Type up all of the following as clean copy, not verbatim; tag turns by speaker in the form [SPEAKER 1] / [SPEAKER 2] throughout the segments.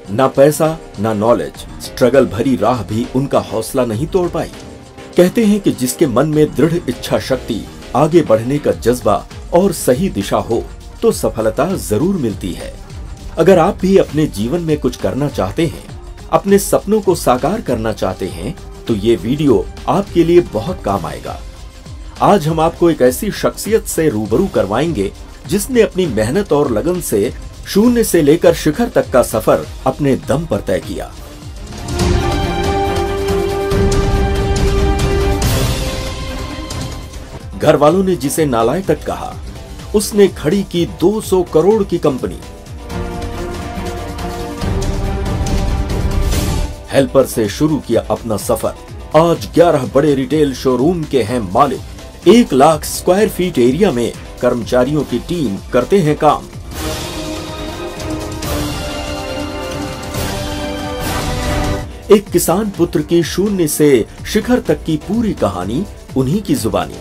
[SPEAKER 1] ना पैसा ना नॉलेज, स्ट्रगल भरी राह भी उनका हौसला नहीं तोड़ पाई। कहते हैं कि जिसके मन में दृढ़ इच्छा शक्ति, आगे बढ़ने का जज्बा और सही दिशा हो तो सफलता जरूर मिलती है। अगर आप भी अपने जीवन में कुछ करना चाहते हैं, अपने सपनों को साकार करना चाहते हैं, तो ये वीडियो आपके लिए बहुत काम आएगा। आज हम आपको एक ऐसी शख्सियत से रूबरू करवाएंगे जिसने अपनी मेहनत और लगन से शून्य से लेकर शिखर तक का सफर अपने दम पर तय किया। घर वालों ने जिसे नालायक तक कहा, उसने खड़ी की 200 करोड़ की कंपनी। हेल्पर से शुरू किया अपना सफर, आज 11 बड़े रिटेल शोरूम के हैं मालिक। 1 लाख स्क्वायर फीट एरिया में कर्मचारियों की टीम करते हैं काम। एक किसान पुत्र की शून्य से शिखर तक की पूरी कहानी उन्हीं की जुबानी।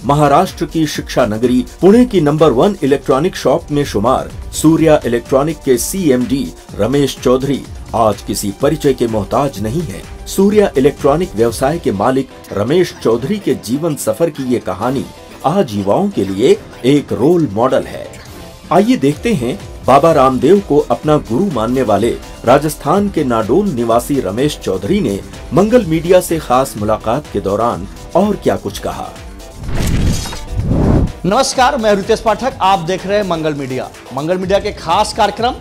[SPEAKER 1] महाराष्ट्र की शिक्षा नगरी पुणे की नंबर 1 इलेक्ट्रॉनिक शॉप में शुमार सूर्या इलेक्ट्रॉनिक के CMD रमेश चौधरी आज किसी परिचय के मोहताज नहीं है। सूर्या इलेक्ट्रॉनिक व्यवसाय के मालिक रमेश चौधरी के जीवन सफर की ये कहानी आज युवाओं के लिए एक रोल मॉडल है। आइए देखते हैं बाबा रामदेव को अपना गुरु मानने वाले राजस्थान के नाडोल निवासी रमेश चौधरी ने मंगल मीडिया से खास मुलाकात के दौरान और क्या कुछ कहा।
[SPEAKER 2] नमस्कार, मैं रितेश पाठक, आप देख रहे हैं मंगल मीडिया। मंगल मीडिया के खास कार्यक्रम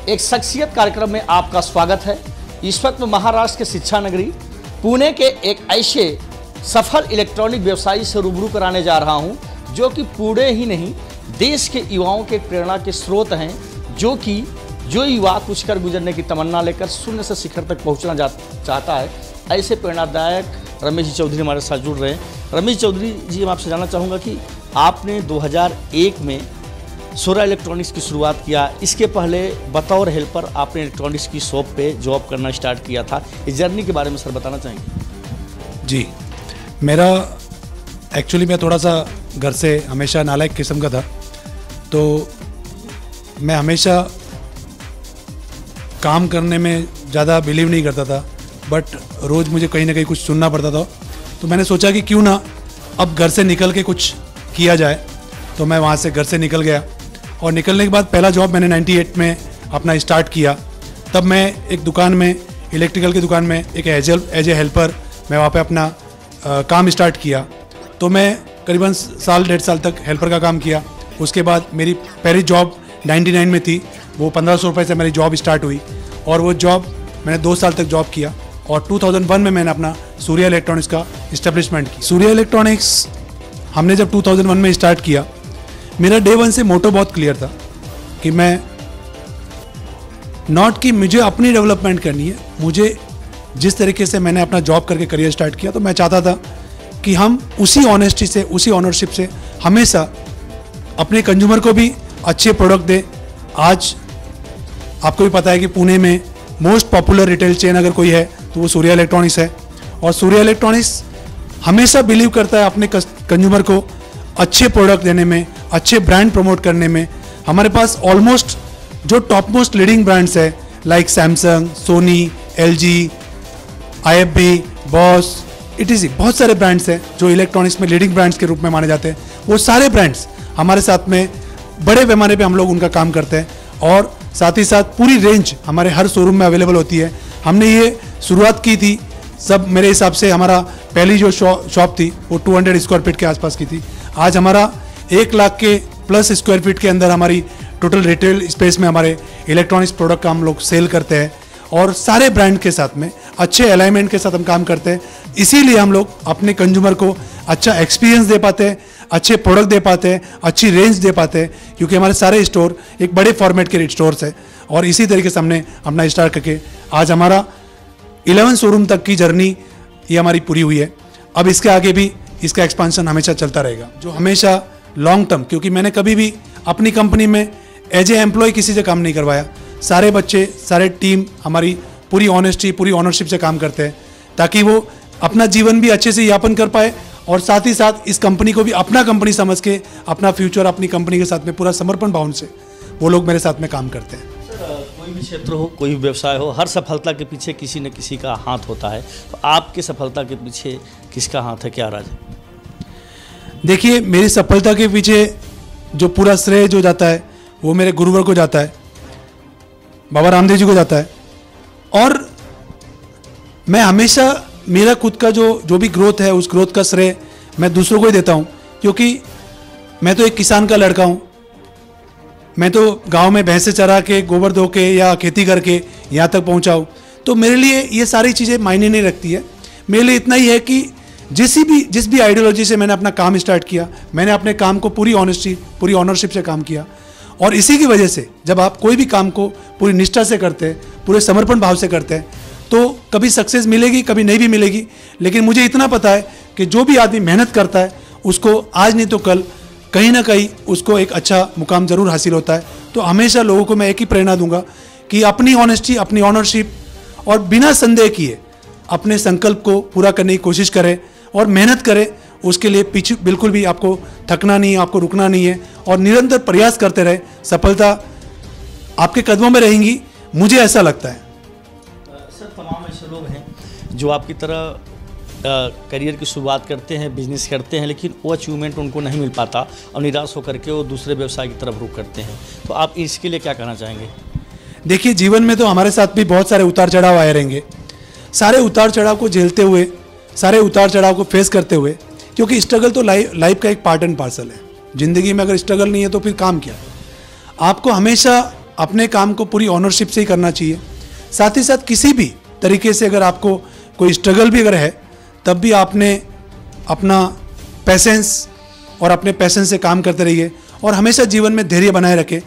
[SPEAKER 2] एक शख्सियत कार्यक्रम में आपका स्वागत है। इस वक्त महाराष्ट्र के शिक्षा नगरी पुणे के एक ऐसे सफल इलेक्ट्रॉनिक व्यवसायी से रूबरू कराने जा रहा हूं जो कि पुणे ही नहीं देश के युवाओं के प्रेरणा के स्रोत हैं, जो युवा कुछ कर गुजरने की तमन्ना लेकर शून्य से शिखर तक पहुंचना चाहता है। ऐसे प्रेरणादायक रमेश चौधरी हमारे साथ जुड़ रहे हैं। रमेश चौधरी जी, मैं आपसे जानना चाहूँगा कि आपने 2001 में सूर्या इलेक्ट्रॉनिक्स की शुरुआत किया। इसके पहले बतौर हेल्पर आपने इलेक्ट्रॉनिक्स की शॉप पे जॉब करना स्टार्ट किया था। इस जर्नी के बारे में सर बताना चाहेंगे?
[SPEAKER 3] जी, मेरा एक्चुअली मैं थोड़ा सा घर से हमेशा नालायक किस्म का था, तो मैं हमेशा काम करने में ज़्यादा बिलीव नहीं करता था, बट रोज़ मुझे कहीं ना कहीं कुछ सुनना पड़ता था। तो मैंने सोचा कि क्यों ना अब घर से निकल के कुछ किया जाए। तो मैं वहाँ से घर से निकल गया और निकलने के बाद पहला जॉब मैंने 98 में अपना स्टार्ट किया। तब मैं एक दुकान में, इलेक्ट्रिकल की दुकान में एक एज ए हेल्पर मैं वहाँ पे अपना काम स्टार्ट किया। तो मैं करीबन साल 1.5 साल तक हेल्पर का काम किया। उसके बाद मेरी पहली जॉब 99 में थी, वो 1500 रुपये से मेरी जॉब स्टार्ट हुई और वो जॉब मैंने 2 साल तक जॉब किया और 2001 में मैंने अपना सूर्या इलेक्ट्रॉनिक्स का इस्टेब्लिशमेंट किया। सूर्या इलेक्ट्रॉनिक्स हमने जब 2001 में स्टार्ट किया, मेरा डे 1 से मोटो बहुत क्लियर था कि मैं नॉट कि मुझे अपनी डेवलपमेंट करनी है, मुझे जिस तरीके से मैंने अपना जॉब करके करियर स्टार्ट किया, तो मैं चाहता था कि हम उसी ऑनेस्टी से, उसी ऑनरशिप से हमेशा अपने कंज्यूमर को भी अच्छे प्रोडक्ट दे। आज आपको भी पता है कि पुणे में मोस्ट पॉपुलर रिटेल चेन अगर कोई है तो वो सूर्या इलेक्ट्रॉनिक्स है, और सूर्या इलेक्ट्रॉनिक्स हमेशा बिलीव करता है अपने कंज्यूमर को अच्छे प्रोडक्ट देने में, अच्छे ब्रांड प्रमोट करने में। हमारे पास ऑलमोस्ट जो टॉप मोस्ट लीडिंग ब्रांड्स है like Samsung, Sony, LG, IFB, Bosch, ETC, बहुत सारे ब्रांड्स हैं जो इलेक्ट्रॉनिक्स में लीडिंग ब्रांड्स के रूप में माने जाते हैं। वो सारे ब्रांड्स हमारे साथ में बड़े पैमाने पे हम लोग उनका काम करते हैं और साथ ही साथ पूरी रेंज हमारे हर शोरूम में अवेलेबल होती है। हमने ये शुरुआत की थी, सब मेरे हिसाब से हमारा पहली जो शॉप थी वो 200 स्क्वायर फीट के आसपास की थी। आज हमारा 1 लाख के प्लस स्क्वायर फीट के अंदर हमारी टोटल रिटेल स्पेस में हमारे इलेक्ट्रॉनिक्स प्रोडक्ट का हम लोग सेल करते हैं और सारे ब्रांड के साथ में अच्छे अलाइनमेंट के साथ हम काम करते हैं। इसीलिए हम लोग अपने कंज्यूमर को अच्छा एक्सपीरियंस दे पाते हैं, अच्छे प्रोडक्ट दे पाते हैं, अच्छी रेंज दे पाते हैं, क्योंकि हमारे सारे स्टोर एक बड़े फॉर्मेट के स्टोर्स है। और इसी तरीके से हमने अपना स्टार्ट करके आज हमारा 11 शोरूम तक की जर्नी ये हमारी पूरी हुई है। अब इसके आगे भी इसका एक्सपांशन हमेशा चलता रहेगा, जो हमेशा लॉन्ग टर्म, क्योंकि मैंने कभी भी अपनी कंपनी में एज ए एम्प्लॉय किसी से काम नहीं करवाया। सारे बच्चे, सारे टीम हमारी पूरी ऑनेस्टी, पूरी ऑनरशिप से काम करते हैं ताकि वो अपना जीवन भी अच्छे से यापन कर पाए और साथ ही साथ इस कंपनी को भी अपना कंपनी समझ के अपना फ्यूचर अपनी कंपनी के साथ में पूरा समर्पण भाव से वो लोग मेरे साथ में काम करते हैं।
[SPEAKER 2] कोई भी क्षेत्र हो, कोई भी व्यवसाय हो, हर सफलता के पीछे किसी न किसी का हाथ होता है। तो आपकी सफलता के पीछे किसका हाथ है, क्या राज है?
[SPEAKER 3] देखिए, मेरी सफलता के पीछे जो पूरा श्रेय जो जाता है वो मेरे गुरुवर को जाता है, बाबा रामदेव जी को जाता है। और मैं हमेशा मेरा खुद का जो भी ग्रोथ है उस ग्रोथ का श्रेय मैं दूसरों को ही देता हूँ, क्योंकि मैं तो एक किसान का लड़का हूँ। मैं तो गांव में भैंसे चरा के, गोबर धो के या खेती करके यहाँ तक पहुँचा हूँ। तो मेरे लिए ये सारी चीज़ें मायने नहीं रखती है। मेरे लिए इतना ही है कि जिस भी आइडियोलॉजी से मैंने अपना काम स्टार्ट किया, मैंने अपने काम को पूरी ऑनेस्टी, पूरी ऑनरशिप से काम किया। और इसी की वजह से जब आप कोई भी काम को पूरी निष्ठा से करते हैं, पूरे समर्पण भाव से करते हैं, तो कभी सक्सेस मिलेगी, कभी नहीं भी मिलेगी। लेकिन मुझे इतना पता है कि जो भी आदमी मेहनत करता है उसको आज नहीं तो कल कहीं ना कहीं उसको एक अच्छा मुकाम ज़रूर हासिल होता है। तो हमेशा लोगों को मैं एक ही प्रेरणा दूंगा कि अपनी ऑनेस्टी, अपनी ऑनरशिप और बिना संदेह किए अपने संकल्प को पूरा करने की कोशिश करें और मेहनत करें। उसके लिए पीछे बिल्कुल भी आपको थकना नहीं है, आपको रुकना नहीं है और निरंतर प्रयास करते रहे। सफलता आपके कदमों में रहेंगी, मुझे ऐसा लगता है।
[SPEAKER 2] सर, तमाम ऐसे लोग हैं जो आपकी तरह करियर की शुरुआत करते हैं, बिजनेस करते हैं, लेकिन वो अचीवमेंट उनको नहीं मिल पाता और निराश होकर के वो दूसरे व्यवसाय की तरफ रुख करते हैं। तो आप इसके लिए क्या कहना चाहेंगे?
[SPEAKER 3] देखिए, जीवन में तो हमारे साथ भी बहुत सारे उतार चढ़ाव आए रहेंगे। सारे उतार चढ़ाव को झेलते हुए, सारे उतार चढ़ाव को फेस करते हुए, क्योंकि स्ट्रगल तो लाइफ का एक पार्ट एंड पार्सल है। ज़िंदगी में अगर स्ट्रगल नहीं है तो फिर काम क्या? आपको हमेशा अपने काम को पूरी ऑनरशिप से ही करना चाहिए। साथ ही साथ किसी भी तरीके से अगर आपको कोई स्ट्रगल भी अगर है, तब भी आपने अपना पैसेंस और अपने पैसेंस से काम करते रहिए और हमेशा जीवन में धैर्य बनाए रखें।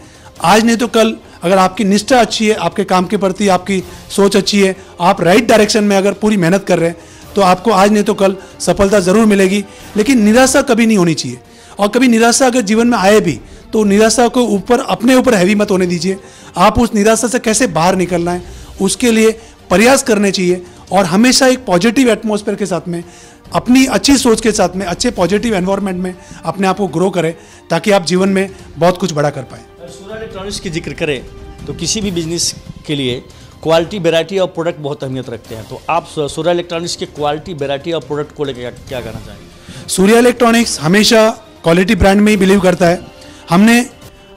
[SPEAKER 3] आज नहीं तो कल अगर आपकी निष्ठा अच्छी है, आपके काम के प्रति आपकी सोच अच्छी है, आप राइट डायरेक्शन में अगर पूरी मेहनत कर रहे हैं, तो आपको आज नहीं तो कल सफलता ज़रूर मिलेगी। लेकिन निराशा कभी नहीं होनी चाहिए। और कभी निराशा अगर जीवन में आए भी तो निराशा को अपने ऊपर हैवी मत होने दीजिए। आप उस निराशा से कैसे बाहर निकलना है उसके लिए प्रयास करने चाहिए और हमेशा एक पॉजिटिव एटमॉस्फेयर के साथ में, अपनी अच्छी सोच के साथ में, अच्छे पॉजिटिव एनवायरनमेंट में अपने आप को ग्रो करें, ताकि आप जीवन में बहुत कुछ बड़ा कर पाएँ।
[SPEAKER 2] सूर्या इलेक्ट्रॉनिक्स की जिक्र करें तो किसी भी बिजनेस के लिए क्वालिटी, वैरायटी और प्रोडक्ट बहुत अहमियत रखते हैं। तो आप सूर्या इलेक्ट्रॉनिक्स के क्वालिटी, वैरायटी और प्रोडक्ट को लेकर क्या कहना चाहेंगे?
[SPEAKER 3] सूर्या इलेक्ट्रॉनिक्स हमेशा क्वालिटी ब्रांड में ही बिलीव करता है। हमने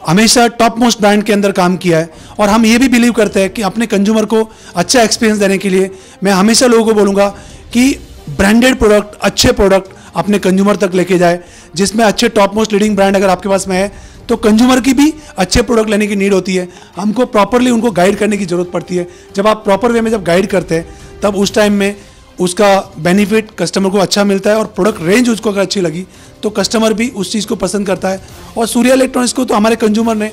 [SPEAKER 3] हमेशा टॉप मोस्ट ब्रांड के अंदर काम किया है और हम ये भी बिलीव करते हैं कि अपने कंज्यूमर को अच्छा एक्सपीरियंस देने के लिए मैं हमेशा लोगों को बोलूँगा कि ब्रांडेड प्रोडक्ट, अच्छे प्रोडक्ट अपने कंज्यूमर तक लेके जाए, जिसमें अच्छे टॉप मोस्ट लीडिंग ब्रांड अगर आपके पास में है तो कंज्यूमर की भी अच्छे प्रोडक्ट लेने की नीड होती है। हमको प्रॉपरली उनको गाइड करने की ज़रूरत पड़ती है। जब आप प्रॉपर वे में जब गाइड करते हैं तब उस टाइम में उसका बेनिफिट कस्टमर को अच्छा मिलता है और प्रोडक्ट रेंज उसको अगर अच्छी लगी तो कस्टमर भी उस चीज़ को पसंद करता है। और सूर्या इलेक्ट्रॉनिक्स को तो हमारे कंज्यूमर ने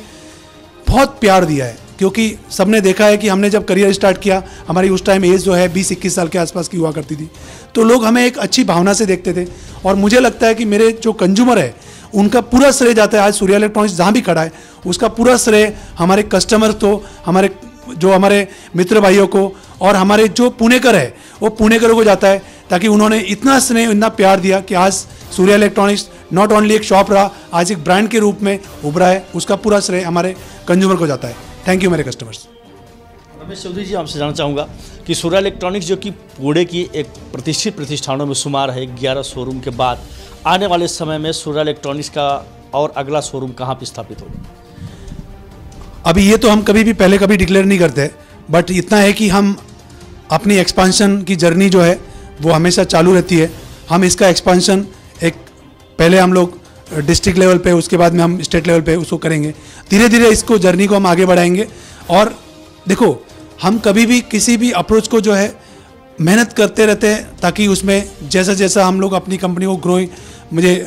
[SPEAKER 3] बहुत प्यार दिया है, क्योंकि सबने देखा है कि हमने जब करियर स्टार्ट किया, हमारी उस टाइम एज जो है 20-21 साल के आसपास की हुआ करती थी, तो लोग हमें एक अच्छी भावना से देखते थे। और मुझे लगता है कि मेरे जो कंज्यूमर है उनका पूरा श्रेय जाता है। आज सूर्या इलेक्ट्रॉनिक्स जहाँ भी खड़ा है उसका पूरा श्रेय हमारे कस्टमर को, हमारे मित्र भाइयों को और हमारे जो पुणेकर है वो पुणेकरों को जाता है, ताकि उन्होंने इतना स्नेह, इतना प्यार दिया कि आज सूर्या इलेक्ट्रॉनिक्स नॉट ओनली एक शॉप रहा, आज एक ब्रांड के रूप में उभरा है। उसका पूरा श्रेय हमारे कंज्यूमर को जाता है। थैंक यू मेरे कस्टमर्स।
[SPEAKER 2] रमेश चौधरी जी, आपसे जानना चाहूँगा कि सूर्या इलेक्ट्रॉनिक्स जो कि पुणे की एक प्रतिष्ठित प्रतिष्ठानों में शुमार है, 11 शोरूम के बाद आने वाले समय में सूर्या इलेक्ट्रॉनिक्स का और अगला शोरूम कहाँ पर स्थापित होगा?
[SPEAKER 3] अभी ये तो हम कभी भी पहले कभी डिक्लेयर नहीं करते, बट इतना है कि हम अपनी एक्सपांशन की जर्नी जो है वो हमेशा चालू रहती है। हम इसका एक्सपांशन पहले हम लोग डिस्ट्रिक्ट लेवल पे, उसके बाद में हम स्टेट लेवल पे उसको करेंगे। धीरे धीरे इसको जर्नी को हम आगे बढ़ाएंगे। और देखो, हम कभी भी किसी भी अप्रोच को जो है मेहनत करते रहते हैं, ताकि उसमें जैसा जैसा हम लोग अपनी कंपनी को ग्रोइंग, मुझे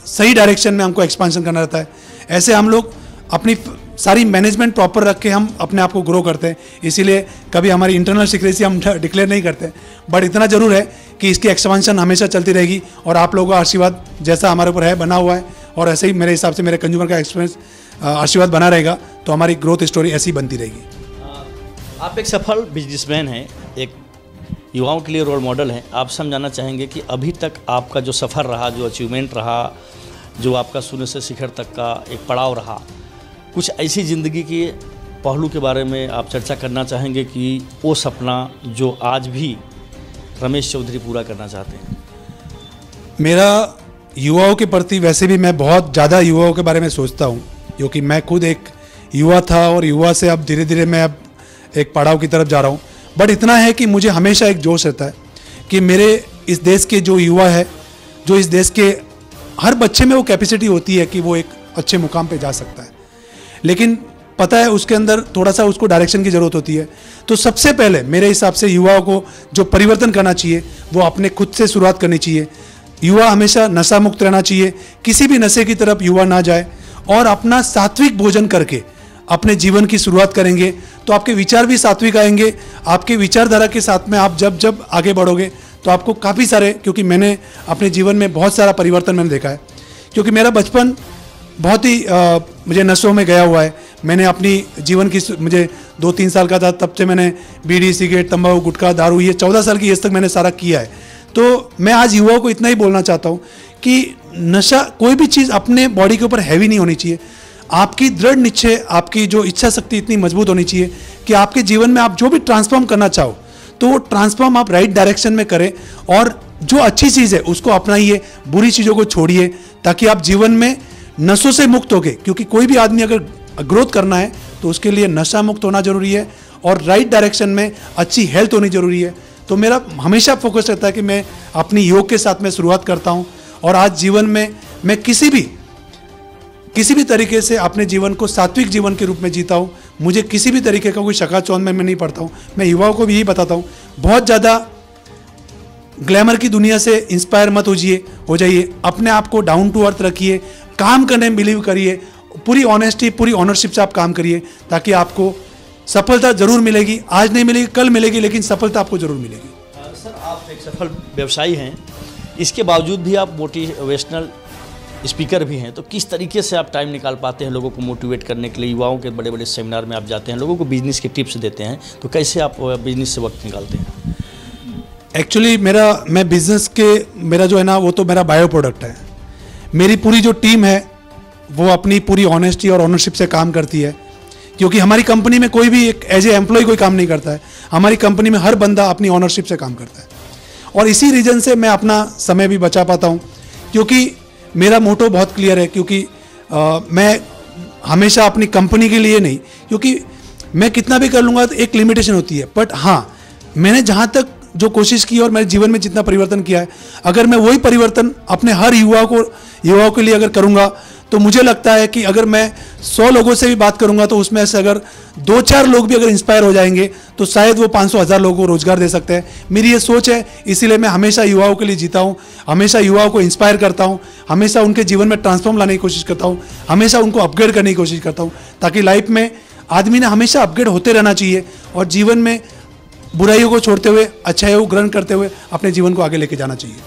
[SPEAKER 3] सही डायरेक्शन में हमको एक्सपांशन करना रहता है। ऐसे हम लोग अपनी सारी मैनेजमेंट प्रॉपर रख के हम अपने आप को ग्रो करते हैं। इसीलिए कभी हमारी इंटरनल सीक्रेसी हम डिक्लेयर नहीं करते, बट इतना ज़रूर है कि इसकी एक्सपांशन हमेशा चलती रहेगी और आप लोगों का आशीर्वाद जैसा हमारे ऊपर है बना हुआ है, और ऐसे ही मेरे हिसाब से मेरे कंज्यूमर का एक्सपीरियंस आशीर्वाद बना रहेगा, तो हमारी ग्रोथ स्टोरी ऐसी बनती रहेगी।
[SPEAKER 2] आप एक सफल बिजनेसमैन हैं, एक युवाओं के लिए रोल मॉडल हैं। आप समझाना चाहेंगे कि अभी तक आपका जो सफ़र रहा, जो अचीवमेंट रहा, जो आपका शून्य से शिखर तक का एक पड़ाव रहा, कुछ ऐसी ज़िंदगी के पहलू के बारे में आप चर्चा करना चाहेंगे कि वो सपना जो आज भी रमेश चौधरी पूरा करना चाहते हैं?
[SPEAKER 3] मेरा युवाओं के प्रति वैसे भी मैं बहुत ज़्यादा युवाओं के बारे में सोचता हूँ, क्योंकि मैं खुद एक युवा था और युवा से अब धीरे धीरे मैं अब एक पड़ाव की तरफ जा रहा हूँ। बट इतना है कि मुझे हमेशा एक जोश रहता है कि मेरे इस देश के जो युवा है, जो इस देश के हर बच्चे में वो कैपेसिटी होती है कि वो एक अच्छे मुकाम पे जा सकता है, लेकिन पता है उसके अंदर थोड़ा सा उसको डायरेक्शन की ज़रूरत होती है। तो सबसे पहले मेरे हिसाब से युवाओं को जो परिवर्तन करना चाहिए वो अपने खुद से शुरुआत करनी चाहिए। युवा हमेशा नशा मुक्त रहना चाहिए, किसी भी नशे की तरफ युवा ना जाए और अपना सात्विक भोजन करके अपने जीवन की शुरुआत करेंगे तो आपके विचार भी सात्विक आएंगे। आपके विचारधारा के साथ में आप जब जब आगे बढ़ोगे तो आपको काफ़ी सारे, क्योंकि मैंने अपने जीवन में बहुत सारा परिवर्तन मैंने देखा है, क्योंकि मेरा बचपन बहुत ही मुझे नशों में गया हुआ है। मैंने अपनी जीवन की, मुझे 2-3 साल का था तब से मैंने बीड़ी, सिगरेट, तंबाकू, गुटखा, दारू, ये 14 साल की एज तक मैंने सारा किया है। तो मैं आज युवाओं को इतना ही बोलना चाहता हूँ कि नशा, कोई भी चीज़ अपने बॉडी के ऊपर हैवी नहीं होनी चाहिए। आपकी दृढ़ निश्चय, आपकी जो इच्छा शक्ति इतनी मजबूत होनी चाहिए कि आपके जीवन में आप जो भी ट्रांसफॉर्म करना चाहो तो वो ट्रांसफॉर्म आप राइट डायरेक्शन में करें और जो अच्छी चीज़ है उसको अपनाइए, बुरी चीज़ों को छोड़िए, ताकि आप जीवन में नशों से मुक्त होके, क्योंकि कोई भी आदमी अगर ग्रोथ करना है तो उसके लिए नशा मुक्त होना जरूरी है और राइट डायरेक्शन में अच्छी हेल्थ होनी जरूरी है। तो मेरा हमेशा फोकस रहता है कि मैं अपनी योग के साथ में शुरुआत करता हूँ और आज जीवन में मैं किसी भी तरीके से अपने जीवन को सात्विक जीवन के रूप में जीता हूँ। मुझे किसी भी तरीके का कोई शकाचौंध में मैं नहीं पड़ता हूँ। मैं युवाओं को भी यही बताता हूँ, बहुत ज़्यादा ग्लैमर की दुनिया से इंस्पायर मत हो जाइए, अपने आप को डाउन टू अर्थ रखिए, काम करने में बिलीव करिए, पूरी ऑनेस्टी, पूरी ऑनरशिप से आप काम करिए, ताकि आपको सफलता जरूर मिलेगी। आज नहीं मिलेगी, कल मिलेगी, लेकिन सफलता आपको जरूर मिलेगी।
[SPEAKER 2] सर, आप एक सफल व्यवसायी हैं, इसके बावजूद भी आप मोटिवेशनल स्पीकर भी हैं, तो किस तरीके से आप टाइम निकाल पाते हैं लोगों को मोटिवेट करने के लिए? युवाओं के बड़े बड़े सेमिनार में आप जाते हैं, लोगों को बिजनेस के टिप्स देते हैं, तो कैसे आप बिजनेस से वक्त निकालते हैं?
[SPEAKER 3] एक्चुअली मैं बिजनेस के, मेरा जो है ना वो तो मेरा बायो प्रोडक्ट है। मेरी पूरी जो टीम है वो अपनी पूरी ऑनेस्टी और ऑनरशिप से काम करती है, क्योंकि हमारी कंपनी में कोई भी एक एज ए एम्प्लॉय कोई काम नहीं करता है। हमारी कंपनी में हर बंदा अपनी ऑनरशिप से काम करता है और इसी रीज़न से मैं अपना समय भी बचा पाता हूँ, क्योंकि मेरा मोटो बहुत क्लियर है। क्योंकि मैं हमेशा अपनी कंपनी के लिए नहीं, क्योंकि मैं कितना भी कर लूँगा तो एक लिमिटेशन होती है, बट हाँ, मैंने जहाँ तक जो कोशिश की और मेरे जीवन में जितना परिवर्तन किया है, अगर मैं वही परिवर्तन अपने हर युवाओं के लिए अगर करूँगा तो मुझे लगता है कि अगर मैं 100 लोगों से भी बात करूंगा तो उसमें से अगर 2-4 लोग भी अगर इंस्पायर हो जाएंगे तो शायद वो 500,000 लोगों को रोजगार दे सकते हैं। मेरी ये सोच है, इसीलिए मैं हमेशा युवाओं के लिए जीता हूँ, हमेशा युवाओं को इंस्पायर करता हूँ, हमेशा उनके जीवन में ट्रांसफॉर्म लाने की कोशिश करता हूँ, हमेशा उनको अपग्रेड करने की कोशिश करता हूँ, ताकि लाइफ में आदमी ने हमेशा अपग्रेड होते रहना चाहिए और जीवन में बुराइयों को छोड़ते हुए अच्छाइयों को ग्रहण करते हुए अपने जीवन को आगे लेके जाना चाहिए।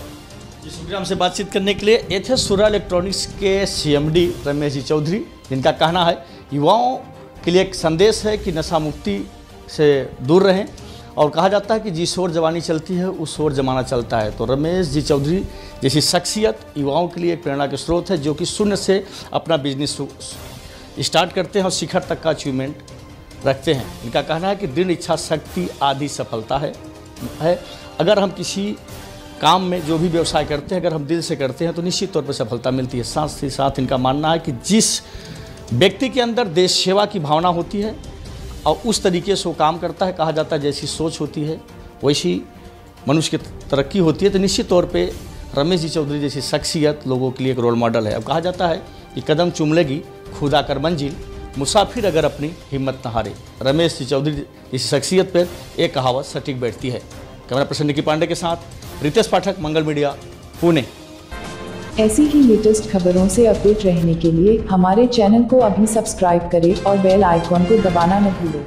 [SPEAKER 2] शुक्रिया हमसे बातचीत करने के लिए। एथेस सुरा इलेक्ट्रॉनिक्स के CMD रमेश जी चौधरी, जिनका कहना है युवाओं के लिए एक संदेश है कि नशा मुक्ति से दूर रहें, और कहा जाता है कि जिस ओर जवानी चलती है उस ओर जमाना चलता है। तो रमेश जी चौधरी जैसी शख्सियत युवाओं के लिए एक प्रेरणा के स्रोत है, जो कि शून्य से अपना बिजनेस स्टार्ट करते हैं और शिखर तक का अचीवमेंट रखते हैं। इनका कहना है कि दृढ़ इच्छा शक्ति आदि सफलता है। अगर हम किसी काम में जो भी व्यवसाय करते हैं, अगर हम दिल से करते हैं तो निश्चित तौर पर सफलता मिलती है। साथ ही साथ इनका मानना है कि जिस व्यक्ति के अंदर देश सेवा की भावना होती है और उस तरीके से वो काम करता है, कहा जाता है जैसी सोच होती है वैसी मनुष्य की तरक्की होती है। तो निश्चित तौर पे रमेश जी चौधरी जैसी शख्सियत लोगों के लिए एक रोल मॉडल है। अब कहा जाता है कि कदम चूम लेगी खुदा कर मंजिल, मुसाफिर अगर अपनी हिम्मत न हारे। रमेश जी चौधरी जैसी शख्सियत पर एक कहावत सटीक बैठती है। कैमरा पर्सन निकी पांडे के साथ रितेश पाठक, मंगल मीडिया, पुणे।
[SPEAKER 4] ऐसी ही लेटेस्ट खबरों से अपडेट रहने के लिए हमारे चैनल को अभी सब्सक्राइब करें और बेल आइकॉन को दबाना न भूलें।